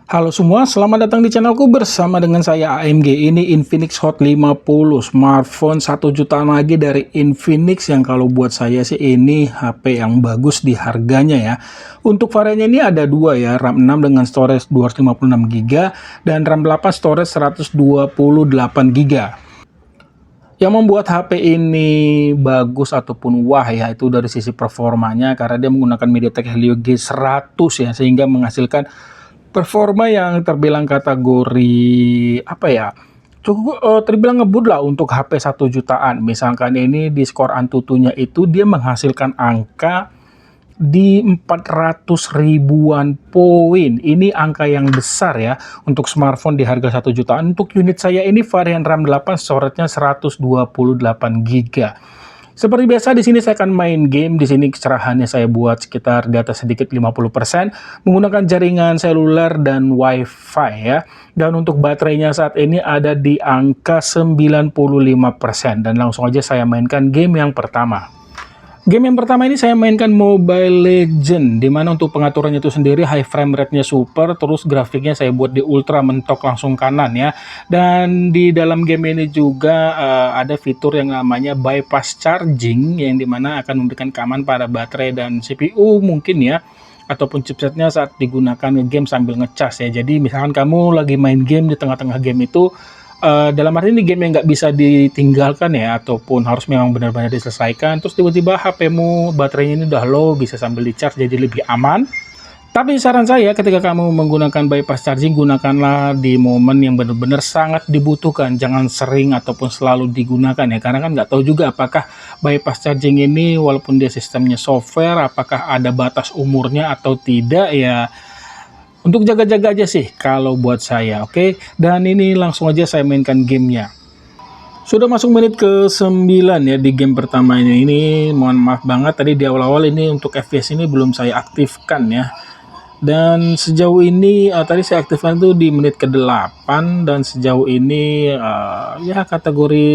Halo semua, selamat datang di channelku bersama dengan saya AMG. Ini Infinix Hot 50, smartphone 1 jutaan lagi dari Infinix yang kalau buat saya sih ini HP yang bagus di harganya ya. Untuk variannya ini ada dua ya, RAM 6 dengan storage 256 GB dan RAM 8 storage 128 GB. Yang membuat HP ini bagus ataupun wah ya, itu dari sisi performanya karena dia menggunakan MediaTek Helio G100 ya, sehingga menghasilkan performa yang terbilang kategori apa ya, cukup terbilang ngebut lah untuk HP 1 jutaan. Misalkan ini di skor Antutunya itu dia menghasilkan angka di 400 ribuan poin. Ini angka yang besar ya untuk smartphone di harga 1 jutaan. Untuk unit saya ini varian RAM 8, storage-nya 128 GB. Seperti biasa di sini saya akan main game. Di sini kecerahannya saya buat sekitar di atas sedikit 50% menggunakan jaringan seluler dan WiFi ya. Dan untuk baterainya saat ini ada di angka 95% dan langsung aja saya mainkan game yang pertama. Game yang pertama ini saya mainkan Mobile Legend, dimana untuk pengaturannya itu sendiri high frame rate-nya super, terus grafiknya saya buat di ultra mentok langsung kanan ya. Dan di dalam game ini juga ada fitur yang namanya bypass charging, yang dimana akan memberikan keamanan pada baterai dan CPU mungkin ya, ataupun chipsetnya saat digunakan game sambil ngecas ya. Jadi misalkan kamu lagi main game di tengah-tengah game itu, dalam arti ini game yang nggak bisa ditinggalkan ya, ataupun harus memang benar-benar diselesaikan, terus tiba-tiba HP-mu baterainya ini udah low, bisa sambil di-charge jadi lebih aman. Tapi saran saya ketika kamu menggunakan bypass charging, gunakanlah di momen yang benar-benar sangat dibutuhkan, jangan sering ataupun selalu digunakan ya, karena kan nggak tahu juga apakah bypass charging ini walaupun dia sistemnya software, apakah ada batas umurnya atau tidak ya. Untuk jaga-jaga aja sih kalau buat saya, oke? Dan ini langsung aja saya mainkan gamenya. Sudah masuk menit ke-9 ya di game pertamanya ini. Mohon maaf banget tadi di awal-awal ini untuk FPS ini belum saya aktifkan ya. Dan sejauh ini tadi saya aktifkan itu di menit ke-8 dan sejauh ini ya kategori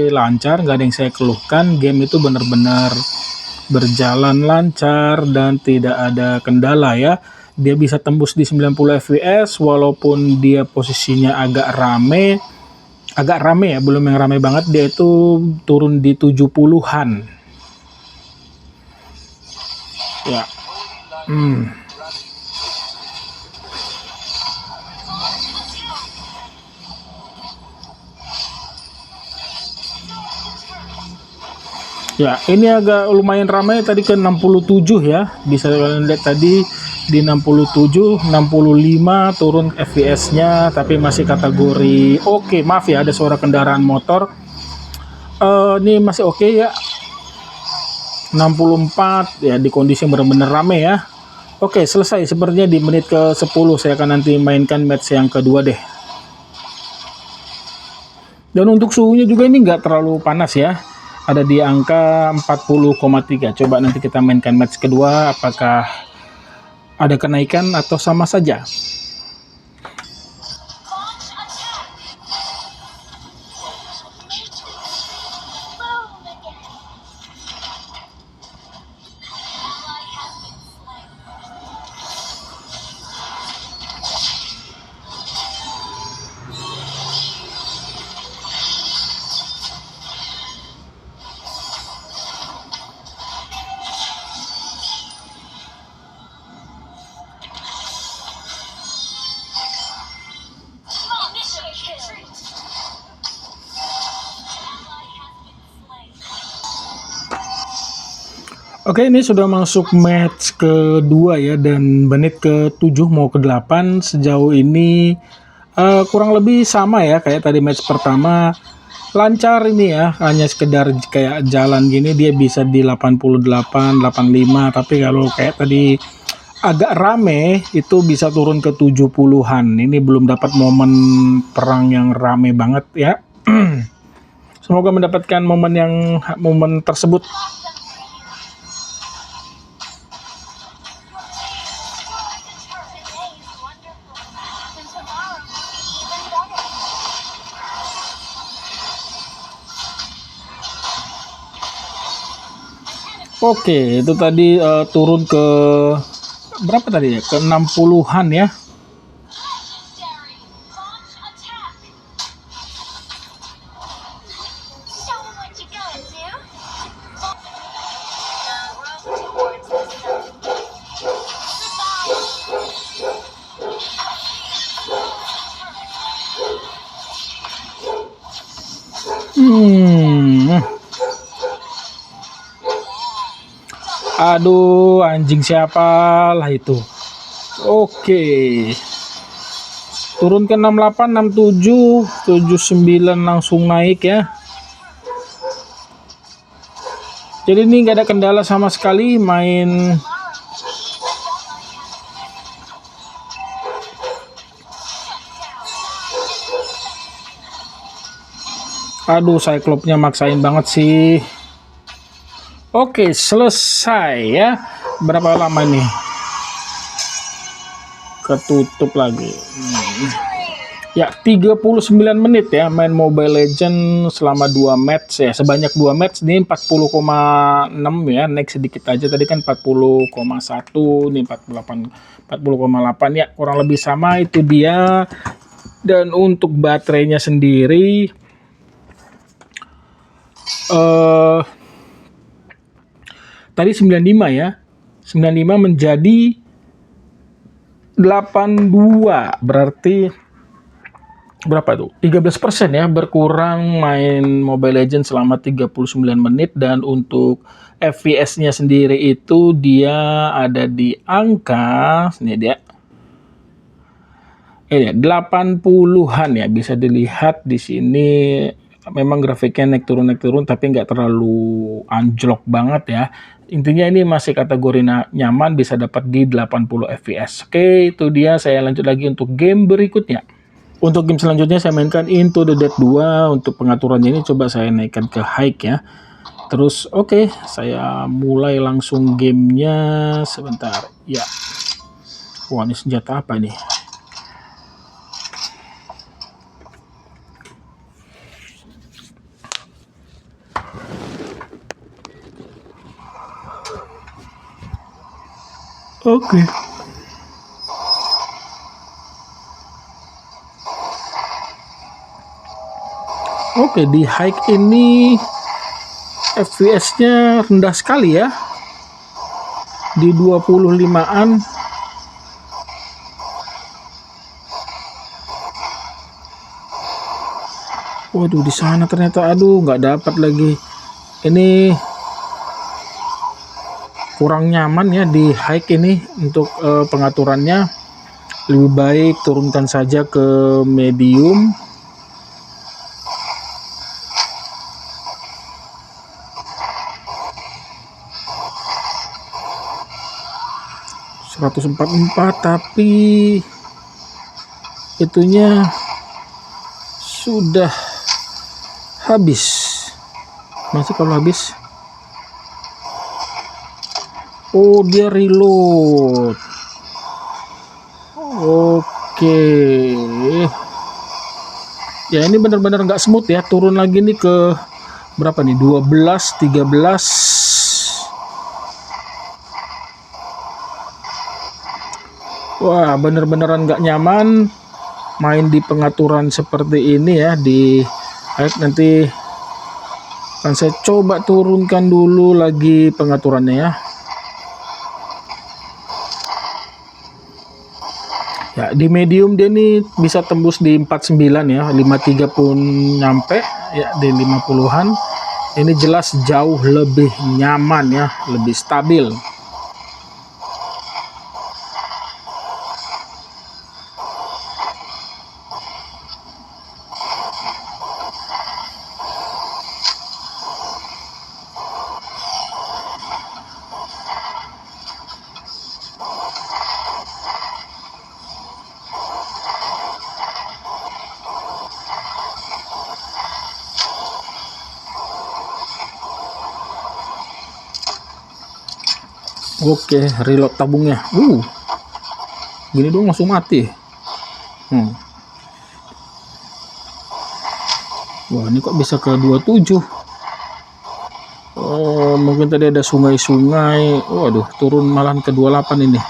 lancar, nggak ada yang saya keluhkan. Game itu benar-benar berjalan lancar dan tidak ada kendala ya. Dia bisa tembus di 90 fps walaupun dia posisinya agak rame ya, belum yang rame banget, dia itu turun di 70-an ya. Ya, ini agak lumayan ramai tadi ke 67 ya. Bisa kalian lihat tadi di 67, 65 turun FPS-nya, tapi masih kategori oke. Maaf ya, ada suara kendaraan motor. Ini masih oke ya. 64 ya, di kondisi yang benar-benar ramai ya. Oke, selesai. Sepertinya di menit ke-10 saya akan nanti mainkan match yang kedua deh. Dan untuk suhunya juga ini nggak terlalu panas ya. Ada di angka 40,3. Coba nanti kita mainkan match kedua, apakah ada kenaikan atau sama saja. Oke, ini sudah masuk match kedua ya, dan menit ke-7 mau ke-8. Sejauh ini kurang lebih sama ya kayak tadi match pertama. Lancar ini ya, hanya sekedar kayak jalan gini dia bisa di 88, 85, tapi kalau kayak tadi agak rame itu bisa turun ke 70-an. Ini belum dapat momen perang yang rame banget ya. Semoga mendapatkan momen tersebut. Oke, itu tadi turun ke berapa tadi ya? Ke 60-an ya. Aduh, anjing siapa lah itu. Oke. Turun ke 68, 67, 79 langsung naik ya. Jadi ini nggak ada kendala sama sekali main. Aduh, Cyclops-nya maksain banget sih. Oke, selesai ya. Berapa lama nih? Ketutup lagi. Ya, 39 menit ya main Mobile Legends selama 2 match ya. Sebanyak 2 match nih 40,6 ya. Naik sedikit aja, tadi kan 40,1 nih 48, 40,8 ya, kurang lebih sama itu dia. Dan untuk baterainya sendiri tadi 95 ya. 95 menjadi 82, berarti berapa tuh? 13% ya berkurang main Mobile Legends selama 39 menit. Dan untuk FPS-nya sendiri itu dia ada di angka ini dia. Ini 80-an ya, bisa dilihat di sini. Memang grafiknya naik turun tapi nggak terlalu anjlok banget ya. Intinya ini masih kategori nyaman, bisa dapat di 80 fps. Oke, itu dia. Saya lanjut lagi untuk game berikutnya. Untuk game selanjutnya saya mainkan Into the Dead 2. Untuk pengaturannya ini coba saya naikkan ke high ya. Terus oke, saya mulai langsung gamenya sebentar. Ya. Wah, ini senjata apa nih? Oke. Oke, di high ini FPS-nya rendah sekali ya. Di 25-an. Waduh, di sana ternyata aduh nggak dapat lagi. Ini kurang nyaman ya di high ini untuk pengaturannya. Lebih baik turunkan saja ke medium. .144 tapi itunya sudah habis. Masih kalau habis. Oh, dia reload. Oke. Ya, ini benar-benar nggak smooth ya. Turun lagi nih ke berapa nih? 12, 13. Wah, bener-beneran nggak nyaman main di pengaturan seperti ini ya. Di nanti kan saya coba turunkan dulu lagi pengaturannya ya. Ya, di medium dia nih bisa tembus di 49 ya. 53 pun nyampe ya, di 50-an. Ini jelas jauh lebih nyaman ya, lebih stabil. Oke, reload tabungnya. Gini dong langsung mati. Wah, ini kok bisa ke 27. Oh, mungkin tadi ada sungai-sungai. Waduh, turun malahan ke 28 ini.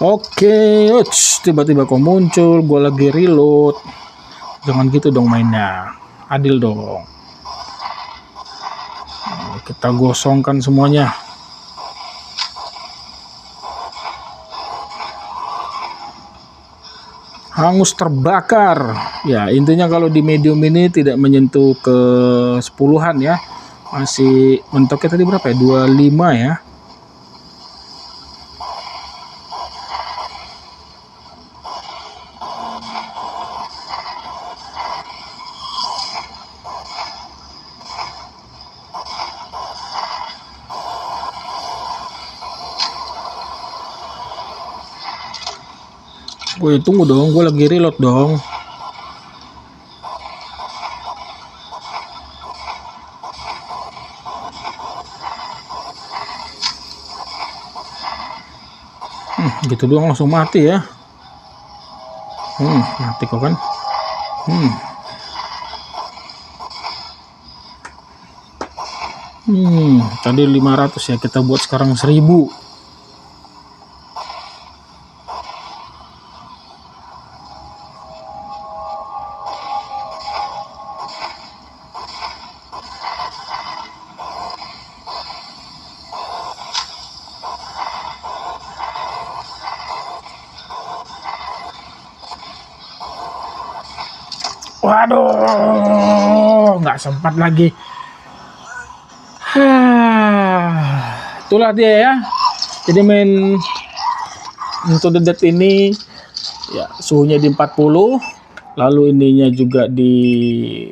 Oke, tiba-tiba kok muncul, gue lagi reload. Jangan gitu dong mainnya, adil dong. Kita gosongkan semuanya. Hangus terbakar. Ya, intinya kalau di medium ini tidak menyentuh ke 10-an ya. Masih mentoknya tadi berapa ya? 25 ya. Woi, tunggu dong, gue lagi reload dong. Gitu doang langsung mati ya. Mati kok kan. Tadi 500 ya, kita buat sekarang 1000. Waduh, nggak sempat lagi. Itulah dia ya. Jadi main untuk the Dead ini ya suhunya di 40, lalu ininya juga di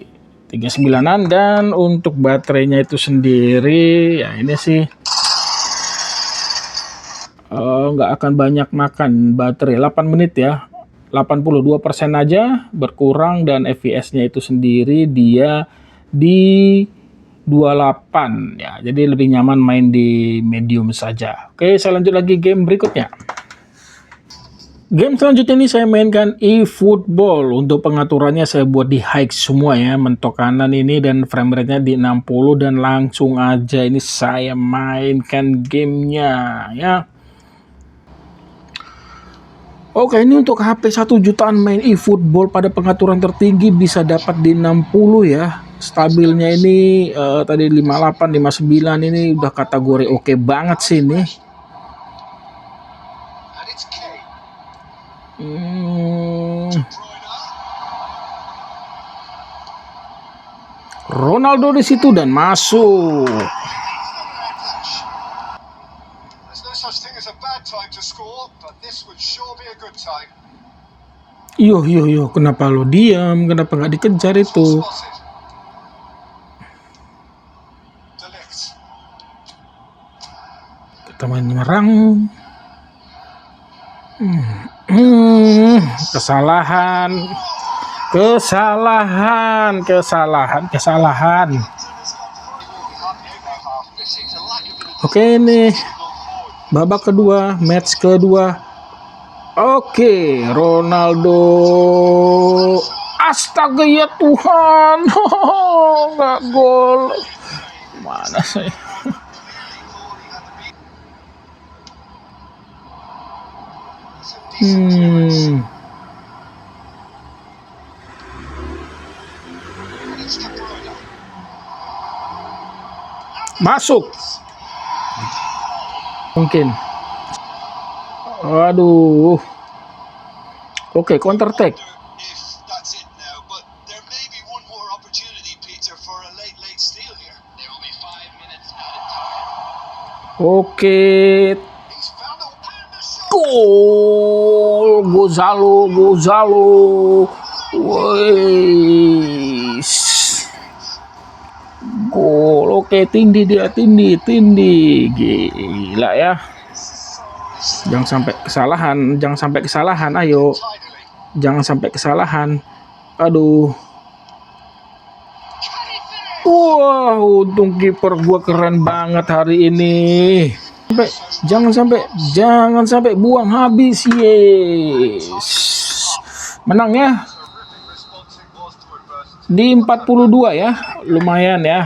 39-an, dan untuk baterainya itu sendiri ya ini sih nggak akan banyak makan baterai, 8 menit ya. 82% aja berkurang, dan FPS-nya itu sendiri dia di 28 ya. Jadi lebih nyaman main di medium saja. Oke, saya lanjut lagi game berikutnya. Game selanjutnya ini saya mainkan eFootball. Untuk pengaturannya saya buat di high semua ya, mentok kanan ini, dan frame rate-nya di 60, dan langsung aja ini saya mainkan gamenya ya. Oke, ini untuk HP 1 jutaan main eFootball pada pengaturan tertinggi bisa dapat di 60 ya. Stabilnya ini tadi 58, 59, ini udah kategori oke banget sih ini. Ronaldo di situ dan masuk. Yo, kenapa lo diam? Kenapa nggak dikejar itu? Kita main menyerang. Kesalahan. Oke, ini babak kedua, match kedua. Oke, Ronaldo. Astaga ya Tuhan. Nggak gol. Mana sih? Masuk. Mungkin. Waduh. Oke, counter attack. Oke. Gol, Gonzalo. Wes. Gol. Oke, tindi. Gila ya. Jangan sampai kesalahan, ayo. Jangan sampai kesalahan. Aduh. Wah, untung kiper gua keren banget hari ini. Jangan sampai buang habis. Yes. Menang ya. Di 42 ya, lumayan ya,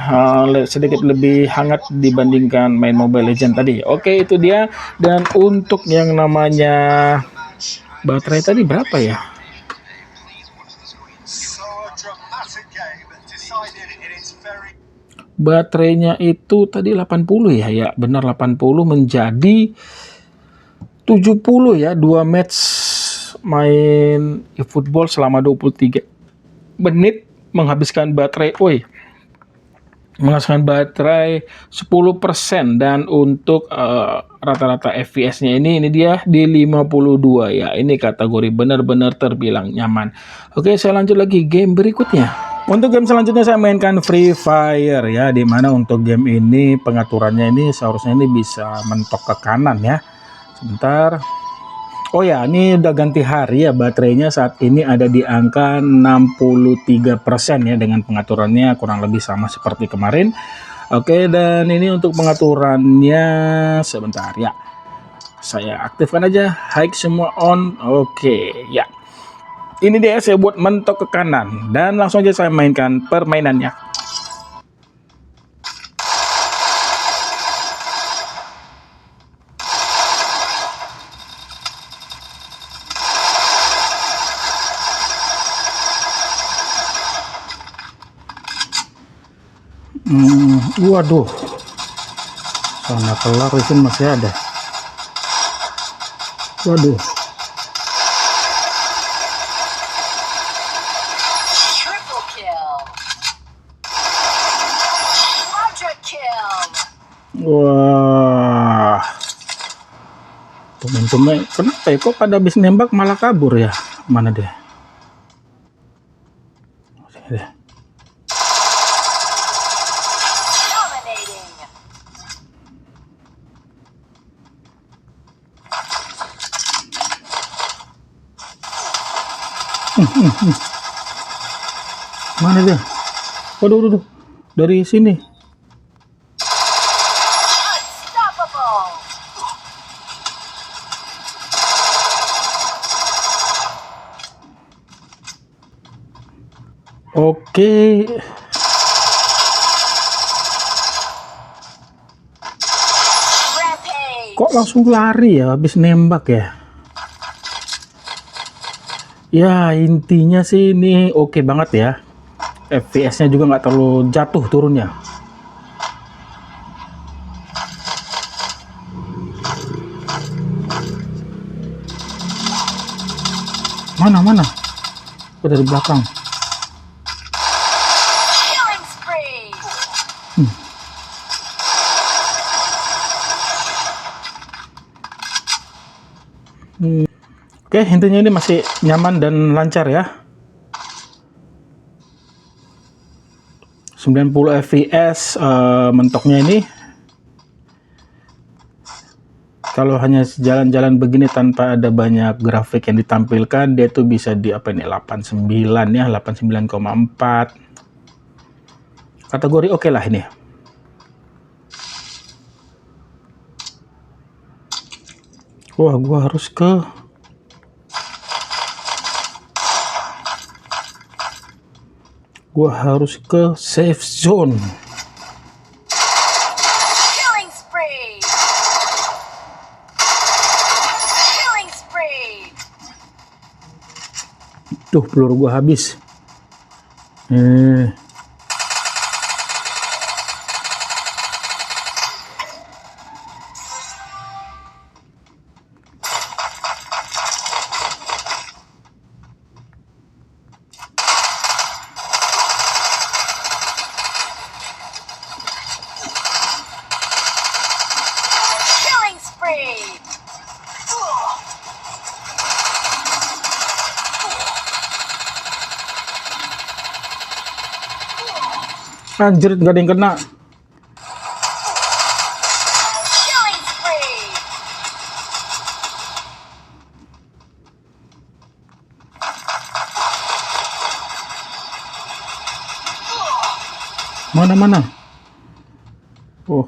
sedikit lebih hangat dibandingkan main Mobile Legend tadi. Oke, itu dia. Dan untuk yang namanya baterai tadi berapa ya? Baterainya itu tadi 80 ya, ya benar 80 menjadi 70 ya, 2 match main eFootball selama 23 menit menghabiskan baterai, menghabiskan baterai 10%. Dan untuk rata-rata FPS-nya ini dia di 52 ya. Ini kategori benar-benar terbilang nyaman. Oke, saya lanjut lagi game berikutnya. Untuk game selanjutnya saya mainkan Free Fire ya, dimana untuk game ini pengaturannya ini seharusnya ini bisa mentok ke kanan ya. Sebentar. Oh ya, ini udah ganti hari ya, baterainya saat ini ada di angka 63% ya, dengan pengaturannya kurang lebih sama seperti kemarin. Oke, dan ini untuk pengaturannya sebentar ya. Saya aktifkan aja, high semua on. Oke, ya. Ini dia saya buat mentok ke kanan dan langsung aja saya mainkan permainannya. Waduh, sana kelar izin masih ada. Waduh, Triple kill. Quadra kill. wah, teman-teman kenapa ya kok pada habis nembak malah kabur ya? Mana dia? Sini deh. Dominating. Mana dia? Waduh, waduh, dari sini. Unstoppable. Oke, Rampage. kok langsung lari ya habis nembak ya? Ya intinya sih ini oke banget ya. FPS-nya juga nggak terlalu jatuh turunnya. Mana? Oh, dari belakang. Killing spree. Oke, intinya ini masih nyaman dan lancar ya. 90 fps mentoknya ini. Kalau hanya jalan-jalan begini tanpa ada banyak grafik yang ditampilkan, dia tuh bisa di apa ini 89 ya, 89,4. Kategori oke lah ini. Wah, gua harus ke safe zone. Killing spree. Killing spree. Tuh, peluru gua habis. Killing spree. Anjir, nggak ada yang kena. Killing spree. Mana? Oh.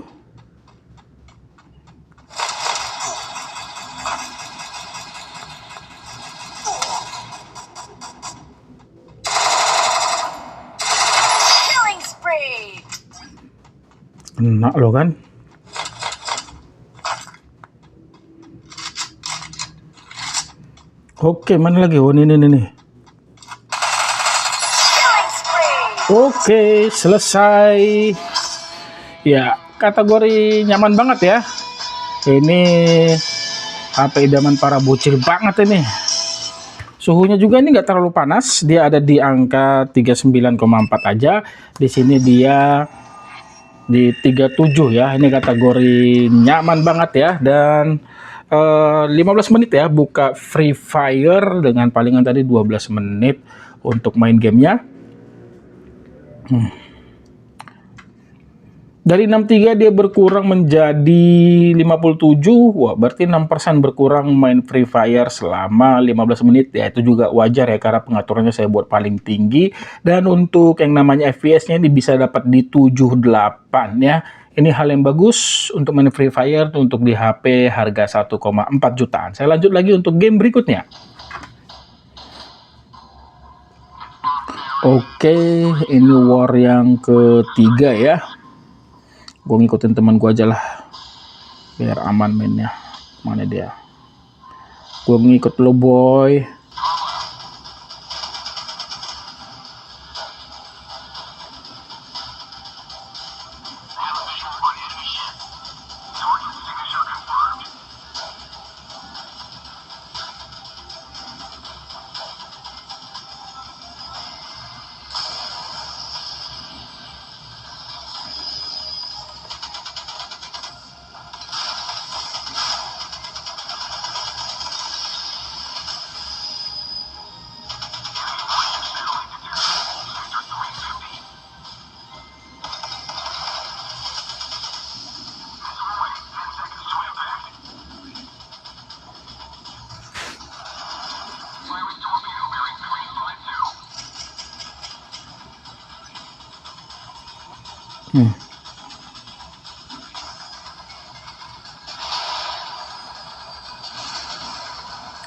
Kena lo kan. Oke, mana lagi? Oh, ini nih. Killing spree. Oke, selesai. Ya, kategori nyaman banget ya. Ini HP idaman para bocil banget ini. Suhunya juga ini nggak terlalu panas, dia ada di angka 39,4 aja. Di sini dia di 37 ya. Ini kategori nyaman banget ya, dan 15 menit ya buka Free Fire dengan palingan tadi 12 menit untuk main gamenya. Dari 63 dia berkurang menjadi 57. Wah, berarti 6% berkurang main Free Fire selama 15 menit. Ya, itu juga wajar ya, karena pengaturannya saya buat paling tinggi. Dan untuk yang namanya FPS-nya ini bisa dapat di 78 ya. Ini hal yang bagus untuk main Free Fire untuk di HP harga 1,4 jutaan. Saya lanjut lagi untuk game berikutnya. Oke, ini war yang ketiga ya. Gue ngikutin teman gue aja lah, biar aman mainnya. Mana dia? Gue ngikut lo boy.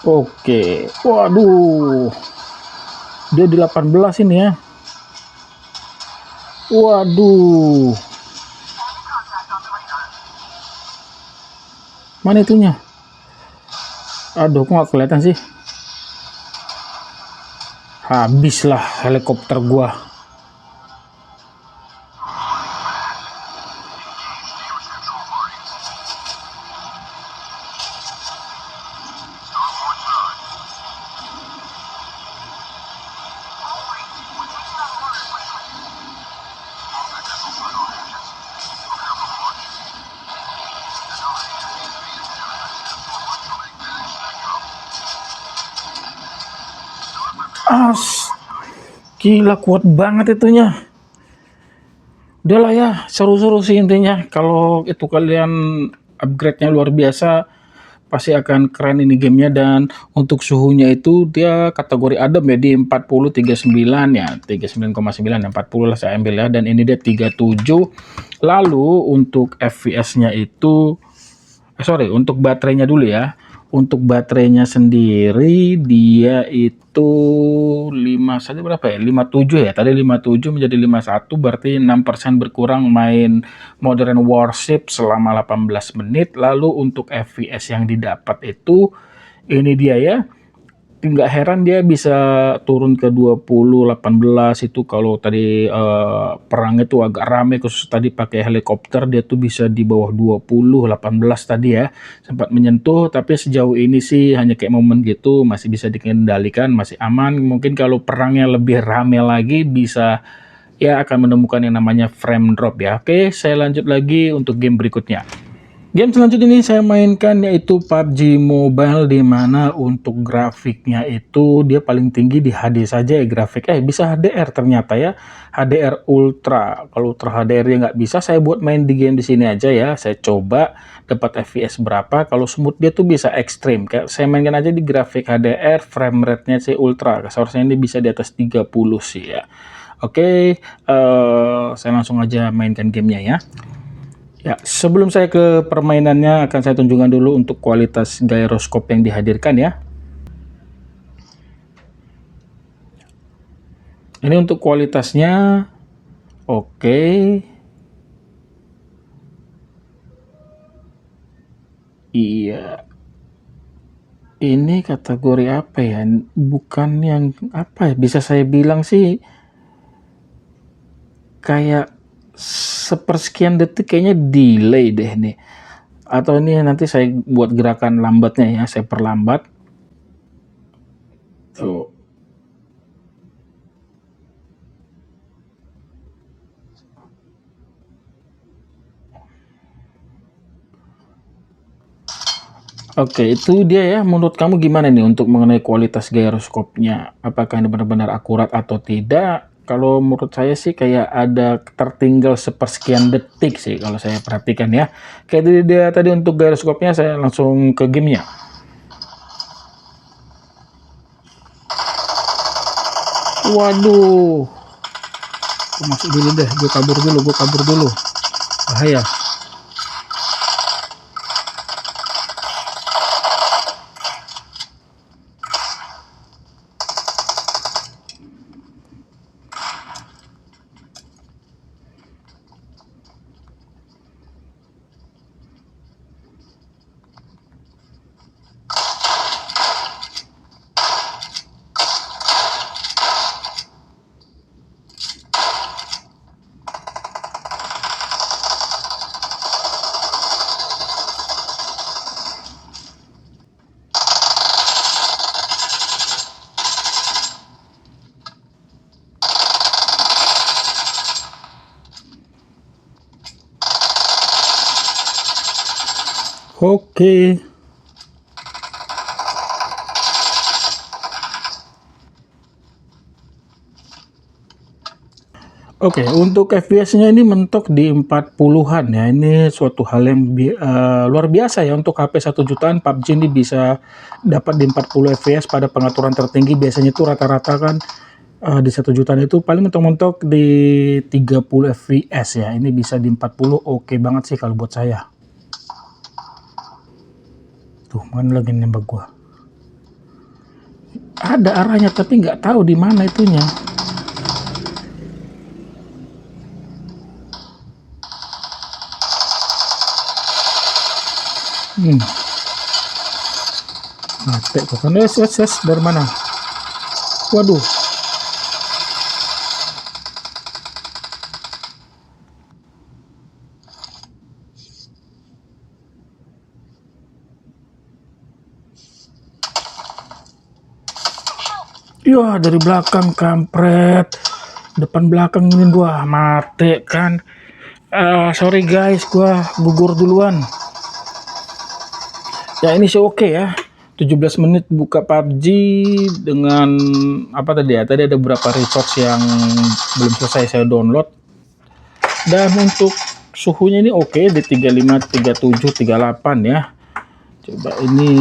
Oke, waduh, dia di 18 ini ya. Waduh, mana itunya? Aduh, kok nggak kelihatan sih? Habislah helikopter gua. Gila, kuat banget itunya. Udahlah ya, seru-seru sih intinya. Kalau itu kalian upgrade-nya luar biasa, pasti akan keren ini gamenya. Dan untuk suhunya itu dia kategori adem ya, di 40 39 ya, 39,9 ya, 40 lah saya ambil ya. Dan ini dia 37. Lalu untuk FPS-nya itu untuk baterainya dulu ya. Untuk baterainya sendiri dia itu 5 saja berapa ya? 57 ya. Tadi 57 menjadi 51, berarti 6% berkurang main Modern Warship selama 18 menit. Lalu untuk FPS yang didapat itu ini dia ya. Nggak heran dia bisa turun ke 20, 18 itu kalau tadi perang itu agak rame, khusus tadi pakai helikopter dia tuh bisa di bawah 20, 18 tadi ya. Sempat menyentuh, tapi sejauh ini sih hanya kayak momen gitu, masih bisa dikendalikan, masih aman. Mungkin kalau perangnya lebih rame lagi bisa ya akan menemukan yang namanya frame drop ya. Oke, saya lanjut lagi untuk game berikutnya. Game selanjutnya ini saya mainkan yaitu PUBG Mobile, di mana untuk grafiknya itu dia paling tinggi di HD saja ya grafik. Bisa HDR ternyata ya, HDR Ultra. Kalau Ultra HDR dia nggak bisa, saya buat main di game di sini aja ya. Saya coba dapat FPS berapa. Kalau smooth dia tuh bisa ekstrim. Kayak saya mainkan aja di grafik HDR, frame rate-nya sih Ultra. Seharusnya ini bisa di atas 30 sih ya. Oke, saya langsung aja mainkan gamenya ya. Ya, sebelum saya ke permainannya akan saya tunjukkan dulu untuk kualitas gyroskop yang dihadirkan ya. Ini untuk kualitasnya oke. Iya, ini kategori apa ya? Bukan yang apa ya? Bisa saya bilang sih kayak sepersekian detik kayaknya delay deh nih. Atau ini nanti saya buat gerakan lambatnya ya, saya perlambat. Tuh. Oke, itu dia ya. Menurut kamu gimana nih untuk mengenai kualitas gyroskopnya? Apakah ini benar-benar akurat atau tidak? Kalau menurut saya sih kayak ada tertinggal sepersekian detik sih kalau saya perhatikan ya. Kayak itu dia tadi untuk gyroskopnya, saya langsung ke gamenya. Waduh, gua masuk dulu deh, gue kabur dulu. Bahaya. Oke. Oke, untuk FPS-nya ini mentok di 40-an ya. Ini suatu hal yang luar biasa ya untuk HP 1 jutaan. PUBG ini bisa dapat di 40 FPS pada pengaturan tertinggi. Biasanya itu rata-rata kan di 1 jutaan itu paling mentok-mentok di 30 FPS ya. Ini bisa di 40, oke banget sih kalau buat saya. Tuh, mana lagi nembak gua? Ada arahnya tapi nggak tahu di mana itunya. Mati kok kan. Yes, dari mana? Waduh. Ya, dari belakang kampret. Depan belakang ini gua mati kan. Sorry guys, gua gugur duluan. Ya ini sih oke ya. 17 menit buka PUBG dengan apa tadi ya? Tadi ada beberapa resource yang belum selesai saya download. Dan untuk suhunya ini oke di 35, 37, 38 ya. Coba ini.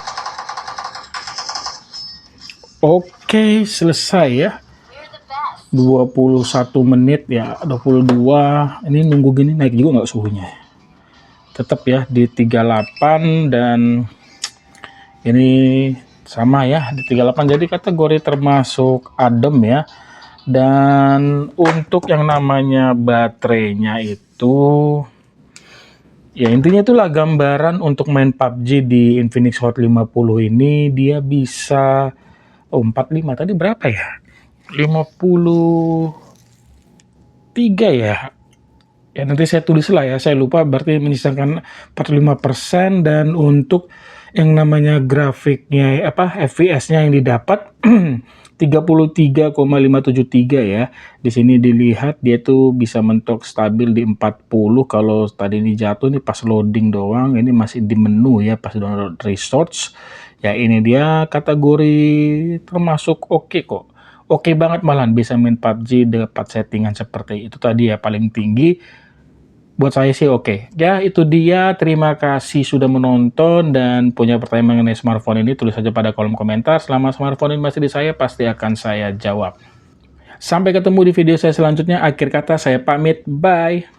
Oke, selesai ya. We're the best. 21 menit ya, 22. Ini nunggu gini naik juga nggak suhunya? Tetap ya di 38 dan ini sama ya di 38. Jadi kategori termasuk adem ya. Dan untuk yang namanya baterainya itu ya intinya itulah gambaran untuk main PUBG di Infinix Hot 50 ini dia bisa 45 tadi berapa ya? 53 ya. Ya nanti saya tulis lah ya, saya lupa berarti menyisakan 45% dan untuk yang namanya grafiknya apa FPS-nya yang didapat 33,573 ya. Di sini dilihat dia tuh bisa mentok stabil di 40. Kalau tadi ini jatuh nih pas loading doang, ini masih di menu ya pas download resource. Ya ini dia kategori termasuk oke kok. Oke banget malahan bisa main PUBG dapat settingan seperti itu tadi ya paling tinggi. Buat saya sih oke. Ya, itu dia. Terima kasih sudah menonton dan punya pertanyaan mengenai smartphone ini tulis saja pada kolom komentar. Selama smartphone ini masih di saya, pasti akan saya jawab. Sampai ketemu di video saya selanjutnya. Akhir kata saya pamit. Bye.